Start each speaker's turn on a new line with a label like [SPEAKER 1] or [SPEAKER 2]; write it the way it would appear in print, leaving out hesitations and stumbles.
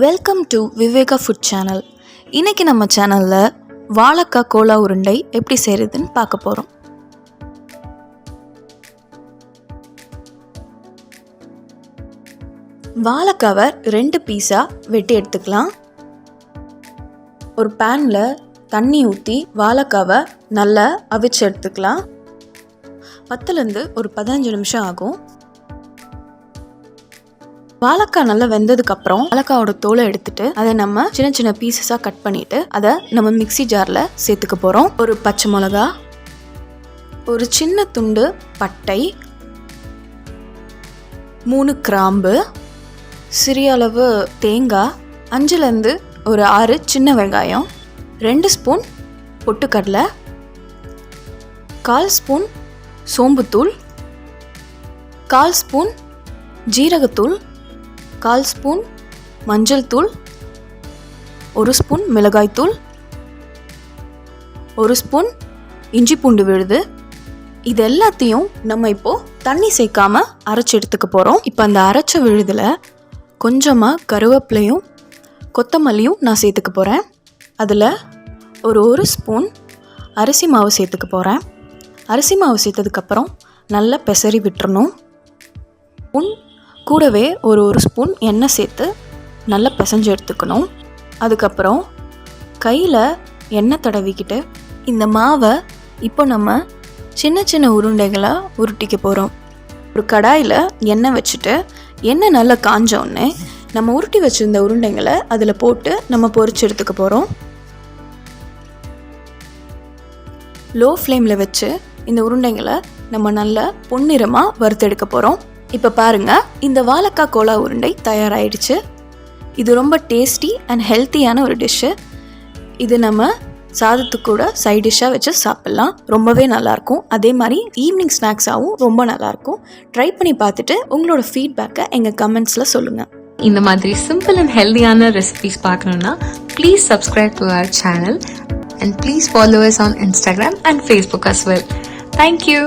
[SPEAKER 1] Welcome to Viveka food channel. இன்றைக்கி நம்ம சேனலில் வாழைக்காய் கோலா உருண்டை எப்படி செய்கிறதுன்னு பார்க்க போகிறோம். வாழைக்காவை 2 பீஸாக வெட்டி எடுத்துக்கலாம். ஒரு பேனில் தண்ணி ஊற்றி வாழைக்காவை நல்லா அவிச்சு எடுத்துக்கலாம். 10லேருந்து ஒரு 15 நிமிஷம் ஆகும். வாழைக்காய் நல்லா வெந்ததுக்கப்புறம் வாழைக்காயோட தோலை எடுத்துட்டு அதை நம்ம சின்ன சின்ன பீசஸாக கட் பண்ணிட்டு அதை நம்ம மிக்ஸி ஜாரில் சேர்த்துக்க போகிறோம். ஒரு பச்சை மிளகா, ஒரு சின்ன துண்டு பட்டை, 3 கிராம்பு, சிறிய அளவு தேங்காய், 5லேருந்து ஒரு 6 சின்ன வெங்காயம், 2 ஸ்பூன் பொட்டுக்கடலை, 1/4 ஸ்பூன் சோம்புத்தூள், 1/4 ஸ்பூன் ஜீரகத்தூள், 1/4 ஸ்பூன் மஞ்சள் தூள், 1 ஸ்பூன் மிளகாய்த்தூள், 1 ஸ்பூன் இஞ்சி பூண்டு விழுது. இது எல்லாத்தையும் நம்ம இப்போது தண்ணி சேர்க்காம அரைச்சி எடுத்துக்க போகிறோம். இப்போ அந்த அரைச்ச விழுதில் கொஞ்சமாக கருவேப்பிலையும் கொத்தமல்லியும் நான் சேர்த்துக்க போகிறேன். அதில் ஒரு ஸ்பூன் அரிசி மாவு சேர்த்துக்க போகிறேன். அரிசி மாவு சேர்த்ததுக்கப்புறம் நல்லா பெசரி விட்டுறணும். கூடவே ஒரு ஸ்பூன் எண்ணெய் சேர்த்து நல்லா பிசைஞ்சு எடுத்துக்கணும். அதுக்கப்புறம் கையில் எண்ணெய் தடவிக்கிட்டு இந்த மாவை இப்போ நம்ம சின்ன சின்ன உருண்டைகளாக உருட்டிக்க போகிறோம். ஒரு கடாயில் எண்ணெய் வச்சுட்டு எண்ணெய் நல்லா காஞ்சோடனே நம்ம உருட்டி வச்சுருந்த உருண்டைங்களை அதில் போட்டு நம்ம பொரிச்சு எடுத்துக்க போகிறோம். லோ ஃப்ளேமில் வச்சு இந்த உருண்டைங்களை நம்ம நல்லா பொன்னிறமாக வறுத்தெடுக்க போகிறோம். இப்போ பாருங்கள், இந்த வாழைக்காய் கோலா உருண்டை தயாராகிடுச்சு. இது ரொம்ப டேஸ்டி அண்ட் ஹெல்த்தியான ஒரு டிஷ்ஷு. இது நம்ம சாதத்துக்கு கூட சைட் டிஷ்ஷாக வச்சு சாப்பிட்லாம். ரொம்பவே நல்லாயிருக்கும். அதே மாதிரி ஈவினிங் ஸ்நாக்ஸாகவும் ரொம்ப நல்லாயிருக்கும். ட்ரை பண்ணி பார்த்துட்டு உங்களோட ஃபீட்பேக்கை எங்கள் கமெண்ட்ஸில் சொல்லுங்கள்.
[SPEAKER 2] இந்த மாதிரி சிம்பிள் அண்ட் ஹெல்தியான ரெசிபிஸ் பார்க்கணுன்னா please subscribe to our channel and please follow us on Instagram and Facebook as well. Thank you.